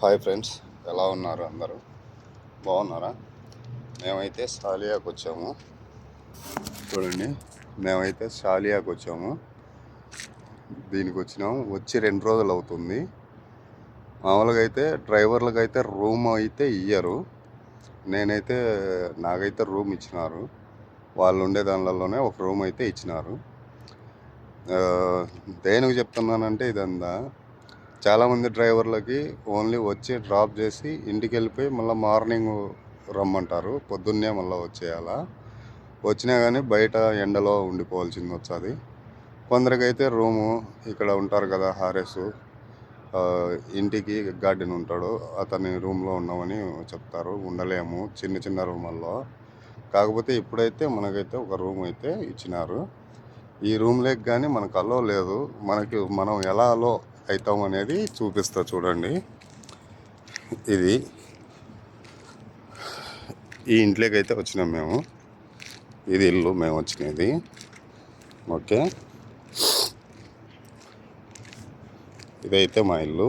Hi friends, ఎలా ఉన్నారు? అందరూ బాగున్నారా? మేమైతే షాలియాకి వచ్చాము. చూడండి, మేమైతే షాలియాకి వచ్చాము. దీనికి వచ్చినాము. వచ్చి 2 రోజులు అవుతుంది. మామూలుగా అయితే డ్రైవర్లకు అయితే రూమ్ అయితే ఇయ్యరు. నాకైతే రూమ్ ఇచ్చినారు. వాళ్ళు ఉండే దానిలోనే ఒక రూమ్ అయితే ఇచ్చినారు. దేనికి చెప్తున్నానంటే ఇదంతా చాలామంది డ్రైవర్లకి ఓన్లీ వచ్చి డ్రాప్ చేసి ఇంటికి వెళ్ళిపోయి మళ్ళీ మార్నింగ్ రమ్మంటారు. పొద్దున్నే మళ్ళీ వచ్చేయాలా. వచ్చినా కానీ బయట ఎండలో ఉండిపోవాల్సింది వచ్చేది. కొందరికైతే రూము ఇక్కడ ఉంటారు కదా, హారెస్ ఇంటికి గార్డెన్ ఉంటాడు, అతని రూమ్లో ఉన్నామని చెప్తారు. ఉండలేము చిన్న చిన్న రూముల్లో. కాకపోతే ఇప్పుడైతే మనకైతే ఒక రూమ్ అయితే ఇచ్చినారు. ఈ రూమ్లోకి కానీ మనకు అలో లేదు. మనం ఎలా అలో అవుతాం అనేది చూపిస్తా. చూడండి, ఇది ఈ ఇంట్లోకి అయితే వచ్చినాం మేము. ఇది ఇల్లు మేము వచ్చినది. ఓకే, ఇదైతే మా ఇల్లు.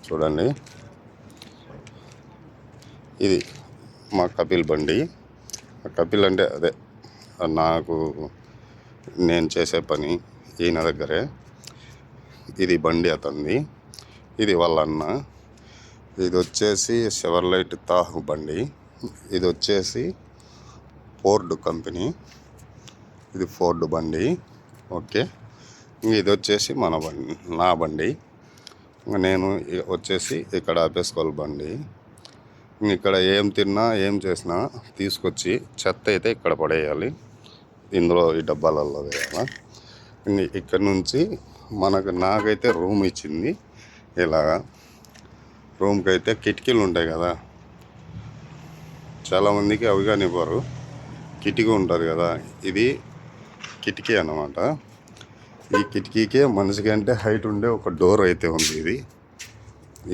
చూడండి, ఇది మా కపిల్ బండి. కపిల్ అంటే అదే నేను చేసే పని ఈయన దగ్గరే. ఇది బండి అతనిది, ఇది వాళ్ళ అన్న. ఇది వచ్చేసి షెవర్లైట్ తాహు బండి. ఇది వచ్చేసి ఫోర్డ్ కంపెనీ. ఇది ఫోర్డ్ బండి. ఓకే, ఇది వచ్చేసి నా బండి. నేను వచ్చేసి ఇక్కడ ఆపేసుకోవాలి బండి. ఇక్కడ ఏం తిన్నా ఏం చేసినా తీసుకొచ్చి చెత్త అయితే ఇక్కడ పడేయాలి. ఇందులో ఈ డబ్బాలలో వేయాలి. ఇక్కడ నుంచి నాకైతే రూమ్ ఇచ్చింది. ఇలాగా రూమ్కి అయితే కిటికీలు ఉంటాయి కదా, చాలామందికి అవి కానీ ఇవ్వరు. కిటికీ ఉంటుంది కదా, ఇది కిటికీ అన్నమాట. ఈ కిటికీకే మనిషికి అంటే హైట్ ఉండే ఒక డోర్ అయితే ఉంది.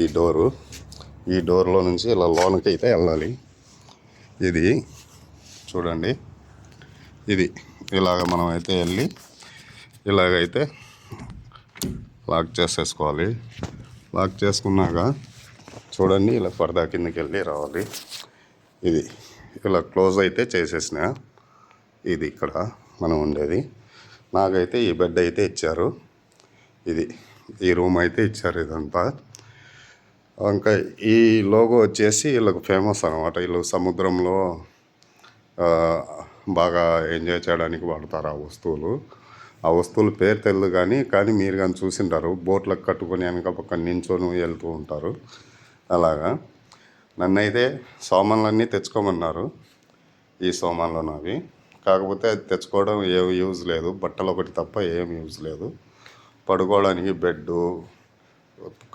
ఈ డోర్లో నుంచి ఇలా లోనకి అయితే వెళ్ళాలి. ఇది చూడండి, ఇది ఇలాగ మనం అయితే వెళ్ళి ఇలాగైతే లాక్ చేసేసుకోవాలి. లాక్ చేసుకున్నాక చూడండి, ఇలా పరదా కిందకి వెళ్ళి రావాలి. ఇది ఇలా క్లోజ్ అయితే చేసేసిన. ఇది ఇక్కడ మనం ఉండేది. నాకైతే ఈ బెడ్ అయితే ఇచ్చారు. ఈ రూమ్ అయితే ఇచ్చారు. ఇదంతా ఇంకా ఈ లోగో వచ్చేసి వీళ్ళకి ఫేమస్ అనమాట. వీళ్ళు సముద్రంలో బాగా ఎంజాయ్ చేయడానికి వాడతారు ఆ వస్తువుల పేరు తెలియదు కానీ మీరు కానీ చూసింటారు. బోట్లకు కట్టుకొని వెనక పక్కన నించొని వెళ్తూ ఉంటారు. అలాగా నన్నైతే సామాన్లన్నీ తెచ్చుకోమన్నారు. ఈ సామాన్లు నావి. కాకపోతే అది తెచ్చుకోవడం ఏం యూజ్ లేదు. బట్టలు ఒకటి తప్ప ఏం యూజ్ లేదు. పడుకోవడానికి బెడ్డు,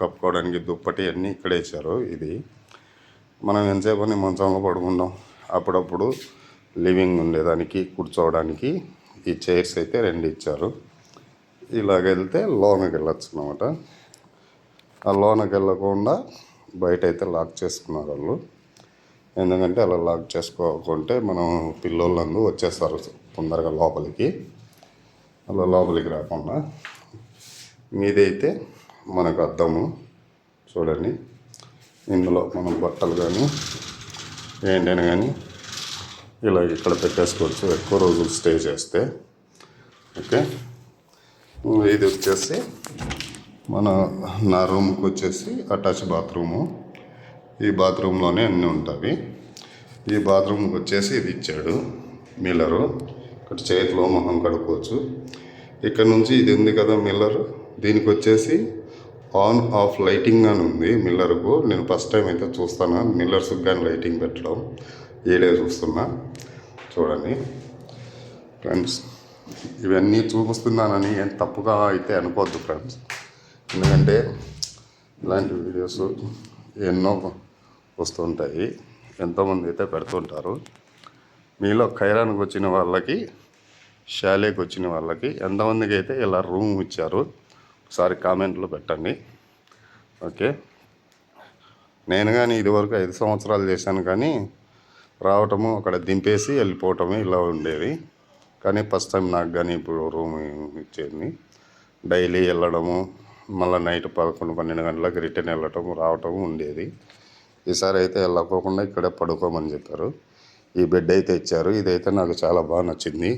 కప్పుకోవడానికి దుప్పటి అన్నీ ఇక్కడే ఇచ్చారు. ఇది మనం ఎంతసేపు అని మంచంలో పడుకుంటాం. అప్పుడప్పుడు లివింగ్ ఉండేదానికి కూర్చోవడానికి ఈ చైర్స్ అయితే 2 ఇచ్చారు. ఇలాగెళ్తే లోనకి వెళ్ళచ్చు అనమాట. ఆ లోనకి వెళ్ళకుండా బయట అయితే లాక్ చేసుకున్నారు వాళ్ళు. ఎందుకంటే అలా లాక్ చేసుకోకుంటే మనం పిల్లోళ్ళందు వచ్చేస్తారు తొందరగా లోపలికి. అలా లోపలికి రాకుండా మీదైతే మనకు అద్దము. చూడండి, ఇందులో మనం బట్టలు కానీ ఏంటైనా కానీ ఇలా ఇక్కడ పెట్టేసుకోవచ్చు ఎక్కువ రోజులు స్టే చేస్తే. ఓకే, ఇది వచ్చేసి నా రూమ్కి వచ్చేసి అటాచ్ బాత్రూము. ఈ బాత్రూంలోనే అన్నీ ఉంటాయి. ఈ బాత్రూమ్కి వచ్చేసి ఇది ఇచ్చాడు మిల్లరు. ఇక్కడ చేతిలో మొహం కడుక్కోవచ్చు. ఇక్కడ నుంచి ఇది ఉంది కదా మిల్లరు, దీనికి వచ్చేసి ఆన్ ఆఫ్ లైటింగ్ అని ఉంది మిల్లర్కు. నేను ఫస్ట్ టైం అయితే చూస్తాను మిల్లర్స్కి కానీ లైటింగ్ పెట్టడం. ఏడే చూస్తున్నా. చూడండి ఫ్రెండ్స్, ఇవన్నీ చూపిస్తున్నానని ఏం తప్పుగా అయితే అనుకోవద్దు ఫ్రెండ్స్. ఎందుకంటే ఇలాంటి వీడియోస్ ఎన్నో వస్తుంటాయి. ఎంతోమంది అయితే పెడుతుంటారు. మీలో ఖైరానికి వచ్చిన వాళ్ళకి, షాలేకి వచ్చిన వాళ్ళకి ఎంతమందికి అయితే ఇలా రూమ్ ఇచ్చారు ఒకసారి కామెంట్లో పెట్టండి. ఓకే, నేను కానీ ఇదివరకు 5 సంవత్సరాలు చేశాను. కానీ రావటము అక్కడ దింపేసి వెళ్ళిపోవటమే ఇలా ఉండేది. కానీ ఫస్ట్ టైం నాకు కానీ ఇప్పుడు రూమ్ ఇచ్చేది. డైలీ వెళ్ళడము, మళ్ళీ నైట్ 11-12 గంటలకు రిటర్న్ వెళ్ళటం రావటం ఉండేది. ఈసారి అయితే వెళ్ళకోకుండా ఇక్కడే పడుకోమని చెప్పారు. ఈ బెడ్ అయితే ఇచ్చారు. ఇదైతే నాకు చాలా బాగా నచ్చింది.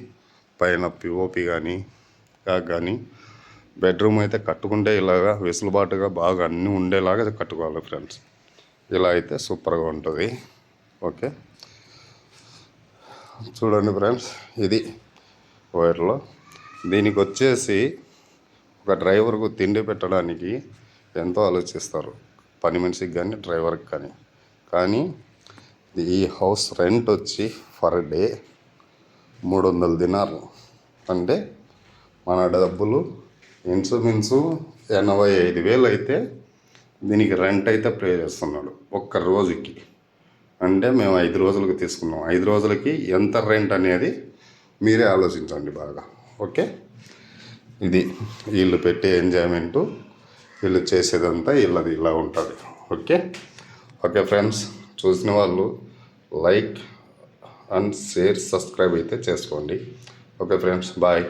పైన పిఓపి కానీ కానీ బెడ్రూమ్ అయితే కట్టుకుంటే ఇలాగా వెసులుబాటుగా బాగా అన్నీ ఉండేలాగా కట్టుకోవాలి ఫ్రెండ్స్. ఇలా అయితే సూపర్గా ఉంటుంది. ఓకే, చూడండి ఫ్రెండ్స్, ఇది వైర్లో. దీనికి వచ్చేసి ఒక డ్రైవర్కు తిండి పెట్టడానికి ఎంతో ఆలోచిస్తారు, పని మనిషికి కానీ డ్రైవర్కి కానీ ఈ హౌస్ రెంట్ వచ్చి పర్ డే 300 దినార్లు. అంటే మన డబ్బులు ఇన్సూరెన్సు 85,000 అయితే దీనికి రెంట్ అయితే పే చేస్తున్నాడు ఒక్క రోజుకి. అంటే మేము 5 రోజులకు తీసుకున్నాం. 5 రోజులకి ఎంత రెంట్ అనేది మీరే ఆలోచించండి బాగా. ఓకే, ఇది వీళ్ళు పెట్టే ఎంజాయ్మెంటు, వీళ్ళు చేసేదంతా వీళ్ళది ఇలా ఉంటుంది. ఓకే ఓకే ఫ్రెండ్స్, చూసిన వాళ్ళు లైక్ అండ్ షేర్ సబ్స్క్రైబ్ అయితే చేసుకోండి. Okay friends, bye.